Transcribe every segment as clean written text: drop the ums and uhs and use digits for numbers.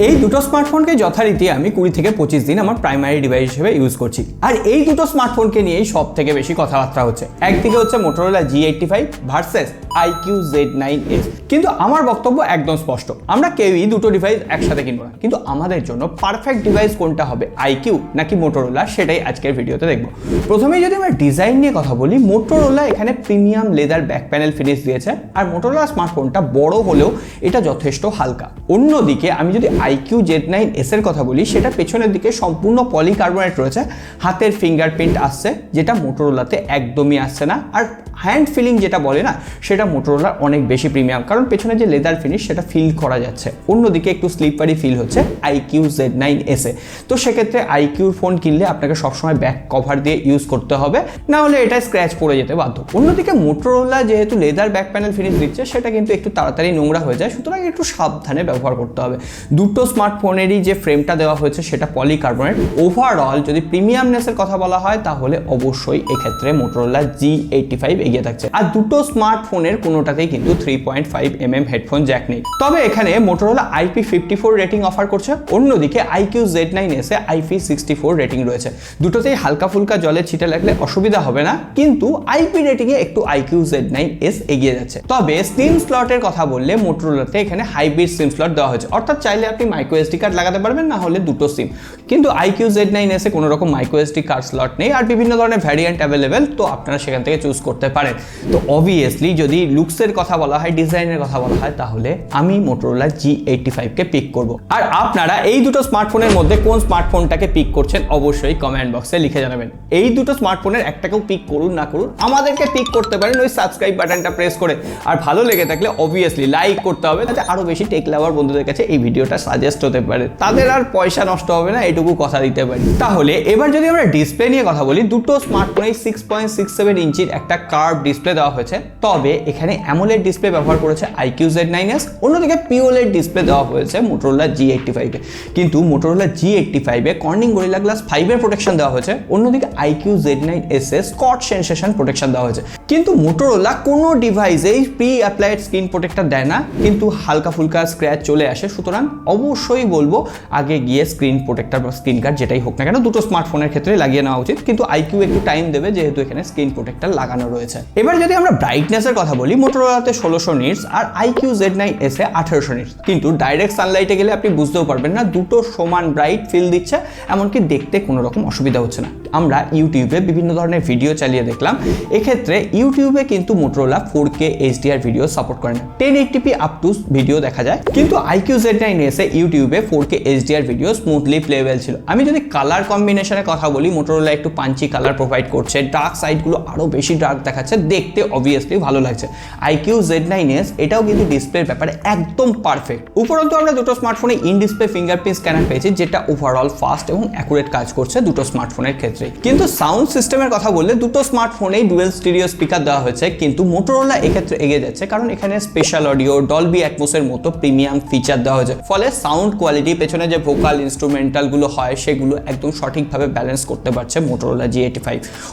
এই দুটো স্মার্টফোনকে যথারীতি আমি 20 থেকে 25 দিন আমার প্রাইমারি ডিভাইস হিসেবে ইউজ করছি। আর এই দুটো স্মার্টফোনকে নিয়েই সব থেকে বেশি কথাবার্তা হচ্ছে। একদিকে হচ্ছে Motorola G85 versus IQ Z9s। কিন্তু আমার বক্তব্য একদম স্পষ্ট, আমরা কেউই দুটো ডিভাইস একসাথে কিনবো না, কিন্তু আমাদের জন্য পারফেক্ট ডিভাইস কোনটা হবে, IQ নাকি Motorola, সেটাই আজকের ভিডিওতে দেখবো। প্রথমেই যদি আমরা ডিজাইন নিয়ে কথা বলি, Motorola এখানে premium leather back panel finish দিয়েছে, আর Motorola স্মার্টফোনটা বড় হলেও এটা যথেষ্ট হালকা। অন্যদিকে আমি যদি IQ Z9s এর কথা বলি, সেটা পেছনের দিকে সম্পূর্ণ পলিকার্বনেট রয়েছে, হাতের ফিঙ্গারপ্রিন্ট আসছে, যেটা Motorolaতে একদমই আসছে না। আর হ্যান্ড ফিলিং যেটা বলে না, সেটা Motorola অনেক বেশি প্রিমিয়াম, কারণ পেছনে যে লেদার ফিনিশ সেটা ফিল করা যাচ্ছে। অন্যদিকে একটু স্লিপারি ফিল হচ্ছে IQ Z9s এ। তো সেক্ষেত্রে IQ ফোন কিনলে আপনাকে সবসময় ব্যাক কভার দিয়ে ইউজ করতে হবে, না হলে এটা স্ক্র্যাচ পড়ে যেতে বাধ্য। অন্যদিকে Motorola যেহেতু লেদার ব্যাক প্যানেল ফিনিশ দিচ্ছে, সেটা কিন্তু একটু তাড়াতাড়ি নোংরা হয়ে যায়, সুতরাং একটু সাবধানে ব্যবহার করতে হবে। দুটো স্মার্টফোনেরই যে ফ্রেমটা দেওয়া হয়েছে সেটা পলিকার্বনেট। ওভারঅল যদি প্রিমিয়ামনেসের কথা বলা হয়, তাহলে অবশ্যই এক্ষেত্রে Motorola G85 এগিয়ে থাকছে। আর দুটো স্মার্টফোনের কোনোটাতেই কিন্তু 3.5mm হেডফোন জ্যাক নেই। তবে এখানে Motorola IP54 রেটিং অফার করছে, অন্যদিকে IQ Z9s এ IP64 রেটিং রয়েছে। দুটোতেই হালকা ফুলকা জলের ছিটে লাগলে অসুবিধা হবে না, কিন্তু IP রেটিং এ একটু IQ Z9s এগিয়ে যাচ্ছে। তবে সিম স্লটের কথা বললে Motorolaতে এখানে হাইব্রিড সিম স্লট দেওয়া হয়েছে, অর্থাৎ চাইলে আপনি মাইক্রো SD কার্ড লাগাতে পারবেন, না হলে দুটো সিম। কিন্তু IQ Z9s এ কোনো রকম মাইক্রো SD কার্ড স্লট নেই, আর বিভিন্ন ধরনের ভ্যারিয়েন্ট অ্যাভেলেবেল, তো আপনারা সেখান থেকে চুজ করতে পারেন। তো অবভিয়াসলি যদি লুকসের কথা বলা হয়, ডিজাইনের কথা বলা হয়, তাহলে আমি Motorola G85 কে পিক করব। আর আপনারা এই দুটো স্মার্টফোনের মধ্যে কোন স্মার্টফোনটাকে পিক করছেন অবশ্যই কমেন্ট বক্সে লিখে জানাবেন। এই দুটো স্মার্টফোনের একটাকেও পিক করুন না করুন, আমাদেরকে পিক করতে পারেন ওই সাবস্ক্রাইব বাটনটা প্রেস করে। আর ভালো লেগে থাকলে অবভিয়াসলি লাইক করতে হবে, যাতে আরো বেশি টেক লাভার বন্ধুদের কাছে এই ভিডিওটা সাজেস্ট হতে পারে, তাদের আর পয়সা নষ্ট হবে না, এটুকু কথা দিতে পারি। তাহলে এবার যদি আমরা ডিসপ্লে নিয়ে কথা বলি, দুটো স্মার্টফোনে 6.67 ইঞ্চির একটা কার্ভ ডিসপ্লে দেওয়া হয়েছে। তবে এখানে অ্যামোলেড ডিসপ্লে ব্যবহার করেছে IQ Z9s, অন্যদিকে POLED ডিসপ্লে দেওয়া হয়েছে Motorola G85 এ। কিন্তু Motorola G85 এ কর্নিং গরিলা গ্লাস 5 এর প্রোটেকশন দেওয়া হয়েছে, অন্যদিকে IQ Z9s এ স্কট সেনসেশন প্রোটেকশন দেওয়া হয়েছে। কিন্তু Motorola কোনো ডিভাইসেই প্রি অ্যাপ্লাইড স্ক্রিন প্রোটেক্টর দেয় না, কিন্তু হালকা ফুলকা স্ক্র্যাচ চলে আসে। সুতরাং অবশ্যই বলবো আগে গিয়ে স্ক্রিন প্রোটেক্টর বা স্ক্রিন গার্ড যেটাই হোক না কেন, দুটো স্মার্টফোনের ক্ষেত্রে লাগিয়ে নেওয়া উচিত। কিন্তু IQ একটু টাইম দেবে, যেহেতু এখানে স্ক্রিন প্রোটেক্টর লাগানো রয়েছে। এবার যদি আমরা ব্রাইটনেসের কথা বলি, Motorolaতে 1600 নিটস আর IQ Z9s এ 1800 নিটস। কিন্তু ডাইরেক্ট সানলাইটে গেলে আপনি বুঝতেও পারবেন না, দুটো সমান ব্রাইট ফিল দিচ্ছে, এমনকি দেখতে কোনো রকম অসুবিধা হচ্ছে না। আমরা ইউটিউবে বিভিন্ন ধরনের ভিডিও চালিয়ে দেখলাম, এক্ষেত্রে ইউটিউবে কিন্তু Motorola 4K HDR video support করে না, 1080p আপ টু ভিডিও দেখা যায়। কিন্তু IQ Z9s এ ইউটিউবে 4K HDR ভিডিও স্মুথলি প্লেবেল ছিল। আমি যদি কালার কম্বিনেশনের কথা বলি, Motorola একটু পাঞ্চি কালার প্রোভাইড করছে, ডার্ক সাইডগুলো আরো বেশি ডার্ক দেখাচ্ছে, দেখতে অবভিয়াসলি ভালো লাগছে। IQ Z9s এটাও কিন্তু ডিসপ্লের ব্যাপারে একদম পারফেক্ট। উপরন্তু আমরা দুটো স্মার্টফোনে ইন ডিসপ্লে ফিঙ্গারপ্রিন্ট স্ক্যানার পেয়েছি, যেটা ওভারঅল ফাস্ট এবং অ্যাকুরেট কাজ করছে দুটো স্মার্টফোনের ক্ষেত্রে। কিন্তু সাউন্ড সিস্টেমের কথা বললে, দুটো স্মার্টফোনেই ডুয়েল স্টিরিও স্পিকার দেওয়া হয়েছে, কিন্তু Motorola এক্ষেত্রে এগিয়ে যাচ্ছে, কারণ এখানে স্পেশাল অডিও, ডলবি অ্যাটমসের মতো প্রিমিয়াম ফিচার দেওয়া হয়েছে। ফলে সাউন্ড কোয়ালিটি, পেছনে যে ভোকাল ইনস্ট্রুমেন্টাল গুলো হয়, সেগুলো একদম সঠিকভাবে ব্যালেন্স করতে পারছে Motorola G85।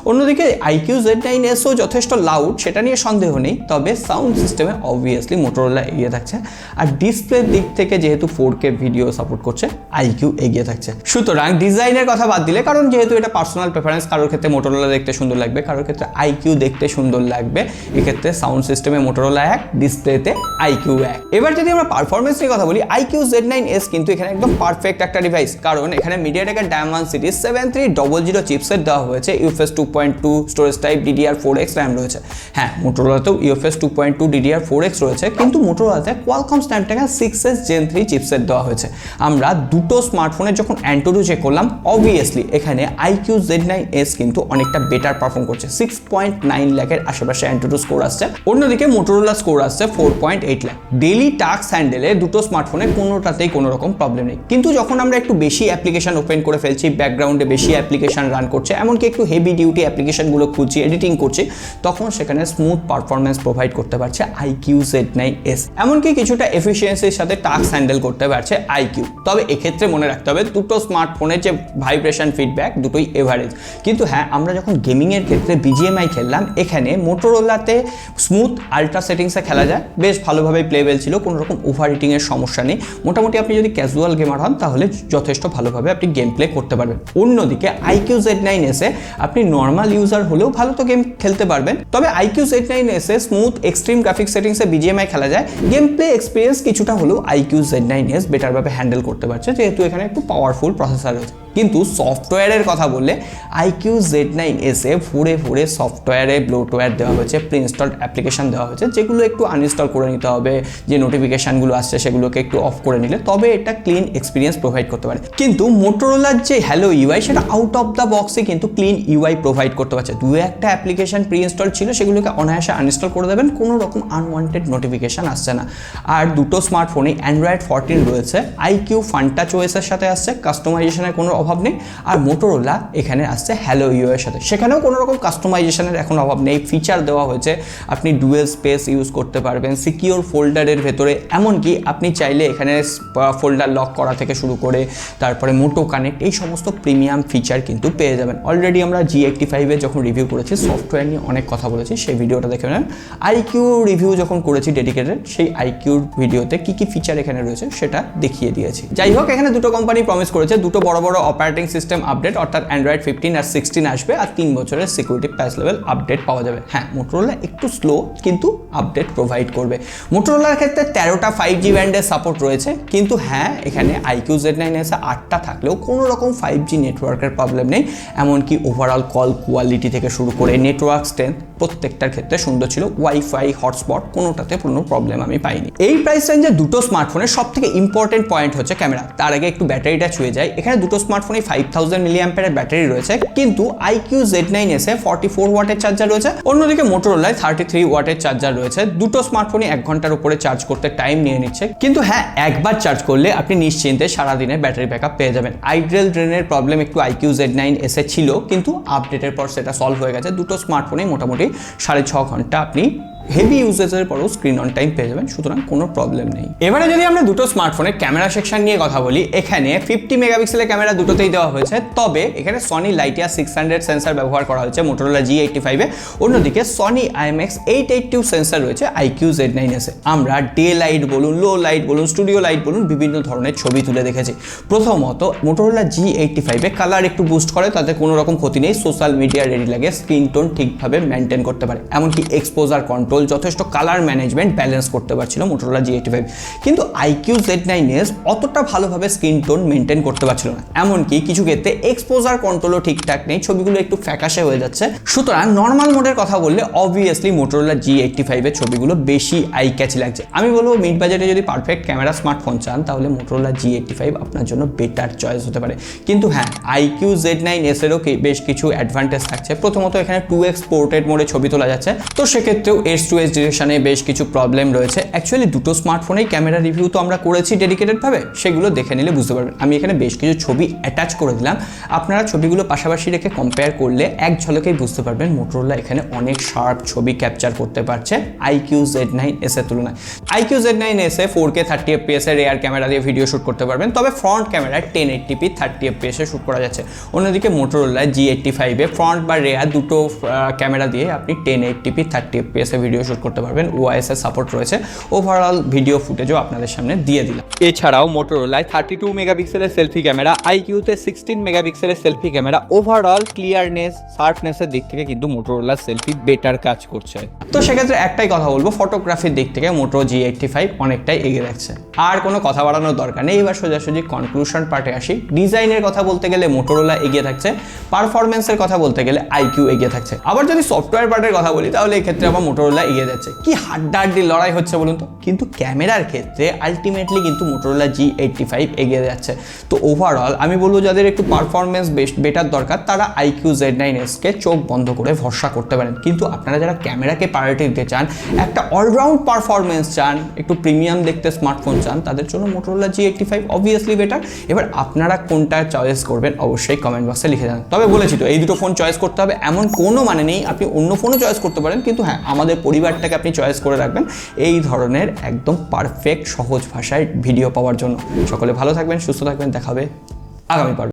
অন্যদিকে IQ Z9s ও যথেষ্ট লাউড, সেটা নিয়ে সন্দেহ নেই, তবে সাউন্ড সিস্টেমে অবভিয়াসলি Motorola এগিয়ে থাকছে। আর ডিসপ্লের দিক থেকে যেহেতু 4K ভিডিও সাপোর্ট করছে, IQ এগিয়ে থাকছে। সুতরাং ডিজাইনের কথা বাদ দিলে, কারণ যেহেতু এটা পার্সোনাল প্রেফারেন্স, কারোর ক্ষেত্রে Motorola দেখতে সুন্দর লাগবে, কারোর ক্ষেত্রে IQ দেখতে সুন্দর লাগবে, এক্ষেত্রে সাউন্ড সিস্টেমে Motorola 1, ডিসপ্লেতে IQ 1। এবার যদি আমরা পারফরমেন্স নিয়ে কথা বলি, IQ Z9s কিন্তু এখানে একদম পারফেক্ট একটা ডিভাইস, কারণ এখানে মিডিয়াটেকের Dimensity 7300 চিপসেট দেওয়া হয়েছে, UFS 2.2 storage type, DDR4X RAM রয়েছে। হ্যাঁ, Motorolaতেও UFS 2.2 DDR4X রয়েছে, কিন্তু Motorolaতে Qualcomm Snapdragon 6s Gen 3 chipset দেওয়া হয়েছে। আমরা দুটো স্মার্টফোনে যখন অ্যান্টুরু চেক করলাম, অবভিয়াসলি এখানে IQ Z9s কিন্তু অনেকটা বেটার পারফর্ম করছে, 6.9 লাখের আশেপাশে অ্যান্টুরু স্কোর আসছে। অন্যদিকে Motorola স্কোর আসছে 4.8 লাখ। ডেইলি টাস্ক হ্যান্ডেলে দুটো স্মার্টফোনে কোনোটাতেই কোনো রকম প্রবলেম নেই, কিন্তু যখন আমরা একটু বেশি অ্যাপ্লিকেশন ওপেন করে ফেলছি, ব্যাকগ্রাউন্ডে বেশি অ্যাপ্লিকেশন রান করছে, এমনকি একটু হেভি ডিউটি অ্যাপ্লিকেশনগুলো খুলছি, এডিটিং করছি, তখন সেখানে স্মুথ পারফরমেন্স প্রোভাইড করতে পারছে IQ Z9s, এমনকি কিছুটা এফিসিয়েন্সির সাথে টাস্ক হ্যান্ডেল করতে পারছে IQ। তবে এক্ষেত্রে মনে রাখতে হবে দুটো স্মার্টফোনের যে ভাইব্রেশন ফিডব্যাক দুটোই এভারেজ। কিন্তু হ্যাঁ, আমরা যখন গেমিংয়ের ক্ষেত্রে BGMI খেললাম, এখানে মোটোরোলাতে স্মুথ আলট্রা সেটিংসে খেলা যায়, বেশ ভালোভাবে প্লেবেল ছিল, কোনো রকম ওভার হিটিংয়ের সমস্যা নেই। মোটামুটি আপনি যদি ক্যাজুয়াল গেমার হন তাহলে যথেষ্ট ভালোভাবে আপনি গেম প্লে করতে পারবেন। অন্যদিকে IQ Z9s এ আপনি নর্মাল ইউজার হলেও ভালো তো গেম খেলতে পারবেন। তবে IQ Z9s এ স্মুথ এক্সট্রিম গ্রাফিক সেটিংসে BGMI খেলা যায়, গেম প্লে এক্সপিরিয়েন্স কিছুটা হলেও IQ Z9s বেটারভাবে হ্যান্ডেল করতে পারছে, যেহেতু এখানে একটু পাওয়ারফুল প্রসেসর রয়েছে। কিন্তু সফটওয়্যারের কথা বললে IQ Z9s এ ভরে সফটওয়্যারে ব্লোটওয়্যার দেওয়া হয়েছে, প্রি ইনস্টলড অ্যাপ্লিকেশন দেওয়া হয়েছে, যেগুলো একটু আনইনস্টল করে নিতে হবে, যে নোটিফিকেশানগুলো আসছে সেগুলোকে একটু অফ করে নিলে তবে এটা ক্লিন এক্সপিরিয়েন্স প্রোভাইড করতে পারে। কিন্তু মোটোরোলার যে হ্যালো ইউআই সেটা আউট অফ দ্য বক্সে কিন্তু ক্লিন ইউআই প্রোভাইড করতে পারছে। দু একটা অ্যাপ্লিকেশন প্রি ইনস্টল ছিল, সেগুলোকে অনায়াসে আনইনস্টল করে দেবেন, কোনো রকম আনওয়ান্টেড নোটিফিকেশান আসছে না। আর দুটো স্মার্টফোনে Android 14 রয়েছে, IQ ফানটাচ OS এর সাথে আসছে, কাস্টমাইজেশনের কোনো অভাব নেই। আর মোটোরোলা এখানে আসছে হ্যালো ইউআই এর সাথে, সেখানেও কোনো রকম কাস্টমাইজেশনের এখন অভাব নেই। ফিচার দেওয়া হয়েছে, আপনি ডুয়েল স্পেস ইউজ করতে পারবেন সিকিউর ফোল্ডারের ভেতরে, এমনকি আপনি চাইলে এখানে ফোল্ডার লক করা থেকে শুরু করে তারপরে মোটো কানেক্ট, এই সমস্ত প্রিমিয়াম ফিচার কিন্তু পেয়ে যাবেন। অলরেডি আমরা G85 যখন রিভিউ করেছি, সফটওয়্যার নিয়ে অনেক কথা বলেছি, সেই ভিডিওটা দেখে নেন। IQ রিভিউ যখন করেছি ডেডিকেটেড, সেই IQ ভিডিওতে কি কি ফিচার এখানে রয়েছে সেটা দেখিয়ে দিয়েছি। যাই হোক, এখানে দুটো কোম্পানি প্রমিস করেছে দুটো বড় বড় অপারেটিং সিস্টেম আপডেট, অর্থাৎ Android 15 আর 16 আসবে, আর 3 বছরের সিকিউরিটি প্যাচ লেভেল আপডেট পাওয়া যাবে। হ্যাঁ, মোটোরোলা একটু স্লো কিন্তু আপডেট প্রোভাইড করবে। মোটোরোলার ক্ষেত্রে 13টা 5G ব্যান্ডের সাপোর্ট রয়েছে, কিন্তু হ্যাঁ, এখানে IQ Z9s 8টা থাকলেও কোনো রকম 5G নেটওয়ার্কের প্রবলেম নেই, এমনকি ওভারঅল কল কোয়ালিটি থেকে শুরু করে নেটওয়ার্ক স্ট্রেংথ প্রত্যেকটার ক্ষেত্রে সুন্দর ছিল। ওয়াইফাই হটস্পট কোনোটাতে কোনো প্রবলেম আমি পাইনি। এই প্রাইস রেঞ্জে দুটো স্মার্টফোনের সব থেকে ইম্পর্টেন্ট পয়েন্ট হচ্ছে ক্যামেরা। তার আগে একটু ব্যাটারিটা ছুঁয়ে যায়। এখানে দুটো স্মার্টফোনে 5000 mAh ব্যাটারি রয়েছে, কিন্তু IQ Z9s এ 44 ওয়াটের চার্জার রয়েছে, অন্যদিকে মোটোরোলায় 33 ওয়াটের চার্জার রয়েছে। দুটো স্মার্টফোনই 1 ঘন্টার উপরে চার্জ করতে টাইম নিয়ে নিচ্ছে, কিন্তু হ্যাঁ, একবার চার্জ করলে আপনি নিশ্চিন্তে সারাদিনে ব্যাটারি ব্যাকআপ পেয়ে যাবেন। আইডল ড্রেনের প্রবলেম একটু IQ Z9s এ ছিল, কিন্তু আপডেটের পর সেটা সলভ হয়ে গেছে। দুটো স্মার্টফোনেই মোটামুটি 6.5 ঘন্টা আপনি হেভি ইউজেজের পরেও স্ক্রিন অন টাইম পেয়ে যাবেন, সুতরাং কোনো প্রবলেম নেই। এবারে যদি আমরা দুটো স্মার্টফোনের ক্যামেরা সেকশন নিয়ে কথা বলি, এখানে 50 মেগাপিক্সেলের ক্যামেরা দুটোতেই দেওয়া হয়েছে, তবে এখানে সনি লাইটিয়া 600 সেন্সর ব্যবহার করা হয়েছে মোটোরোলা G85 এ। অন্যদিকে সনি IMX 882 সেন্সর রয়েছে IQ Z9s এ। আমরা ডে লাইট বলুন, লো লাইট বলুন, স্টুডিও লাইট বলুন, বিভিন্ন ধরনের ছবি তুলে দেখেছি। প্রথমত মোটোরোলা G85 এ কালার একটু বুস্ট করে, তাতে কোনো রকম ক্ষতি নেই, সোশ্যাল মিডিয়া রেডি লাগে, স্ক্রিন টোন ঠিকভাবে মেনটেন করতে পারে, এমনকি এক্সপোজার কন্ট্রোল, যথেষ্ট কালার ম্যানেজমেন্ট ব্যালেন্স করতে পারছিল মোটোরোলা G85। কিন্তু IQ Z9s অতটা ভালোভাবে স্ক্রিন টোন মেনটেন করতে পারছিল না, এমনকি কিছু ক্ষেত্রে এক্সপোজার কন্ট্রোলও ঠিকঠাক নেই, ছবিগুলো একটু ফ্যাকাশে হয়ে যাচ্ছে। সুতরাং নর্মাল মোডের কথা বললে অবভিয়াসলি মোটোরোলা G85 এর ছবিগুলো বেশি আই ক্যাচি লাগছে। আমি বলবো মিড বাজেটে যদি পারফেক্ট ক্যামেরা স্মার্টফোন চান, তাহলে মোটোরোলা G85 আপনার জন্য বেটার চয়েস হতে পারে। কিন্তু হ্যাঁ, IQ Z9s এরও বেশ কিছু অ্যাডভান্টেজ থাকছে। প্রথমত এখানে 2x পোর্ট্রেট মোডে ছবি তোলা যাচ্ছে, তো সেক্ষেত্রেও H2S ডিরেকশনে বেশ কিছু প্রবলেম রয়েছে। অ্যাকচুয়ালি দুটো স্মার্টফোনেই ক্যামেরা রিভিউ তো আমরা করেছি ডেডিকেটেডভাবে, সেগুলো দেখে নিলে বুঝতে পারবেন। আমি এখানে বেশ কিছু ছবি অ্যাটাচ করে দিলাম, আপনারা ছবিগুলো পাশাপাশি রেখে কম্পেয়ার করলে এক ঝলকেই বুঝতে পারবেন মোটোরোলা এখানে অনেক শার্প ছবি ক্যাপচার করতে পারছে IQ Z9s এর তুলনায়। IQ Z9s এ 4K 30 fps এর রেয়ার ক্যামেরা দিয়ে ভিডিও শুট করতে পারবেন, তবে ফ্রন্ট ক্যামেরায় 1080p 30 fps এ শুট করা যাচ্ছে। অন্যদিকে মোটোরোলা G85 এ ফ্রন্ট বা রেয়ার দুটো ক্যামেরা দিয়ে আপনি 1080p 30 fps এ ভিডিও শুট করতে পারবেন। OIS এর সাপোর্ট রয়েছে, ওভারঅল ভিডিও ফুটেজও আপনাদের সামনে দিয়ে দিলাম। এছাড়াও মোটোরোলায় 32 মেগাপিক্সেলের সেলফি ক্যামেরা, IQ-তে 16 মেগাপিক্সেলের সেলফি ক্যামেরা, ওভারঅল ক্লিয়ারনেস, শার্পনেসের দিক থেকে কিন্তু মোটোরোলার সেলফি বেটার কাজ করছে। তো সেক্ষেত্রে একটাই কথা বলবো, ফটোগ্রাফির দিক থেকে মোটো G85 অনেকটাই এগিয়ে রাখছে। আর কোনো কথা বাড়ানোর দরকার নেই, এবার সোজাসুজি কনক্লুশন পার্টে আসি। ডিজাইনের কথা বলতে গেলে মোটোরোলা এগিয়ে থাকছে, পারফরমেন্সের কথা বলতে গেলে IQ এগিয়ে থাকছে। আবার যদি সফটওয়্যার পার্টের কথা বলি, তাহলে এই ক্ষেত্রে আবার মোটোরোলা মোটরোলা এগিয়ে যাচ্ছে। কি হাড্ডাহাড্ডি লড়াই হচ্ছে বলুন তো। কিন্তু ক্যামেরার ক্ষেত্রে আলটিমেটলি কিন্তু মোটরোলা G85 এগিয়ে যাচ্ছে। তো ওভারঅল আমি বলবো যাদের একটু পারফরমেন্স বেটার দরকার তারা IQ Z9s-কে চোখ বন্ধ করে ভরসা করতে পারেন। কিন্তু আপনারা যারা ক্যামেরাকে প্রায়োরিটি দিতে চান, একটা অলরাউন্ড পারফরমেন্স চান, একটু প্রিমিয়াম দেখতে স্মার্টফোন চান, তাদের জন্য মোটরোলা G85 অবভিয়াসলি বেটার। এবার আপনারা কোনটা চয়েস করবেন অবশ্যই কমেন্ট বক্সে লিখে জানান। তবে বলেছি তো এই দুটো ফোন চয়েস করতে হবে এমন কোনো মানে নেই, আপনি অন্য ফোনও চয়েস করতে পারেন, কিন্তু হ্যাঁ আমাদের পরিবারটাকে আপনি চয়েস করে রাখবেন এই ধরনের একদম পারফেক্ট সহজ ভাষায় ভিডিও পাওয়ার জন্য। সকলে ভালো থাকবেন, সুস্থ থাকবেন, দেখা হবে আগামী পর্বে।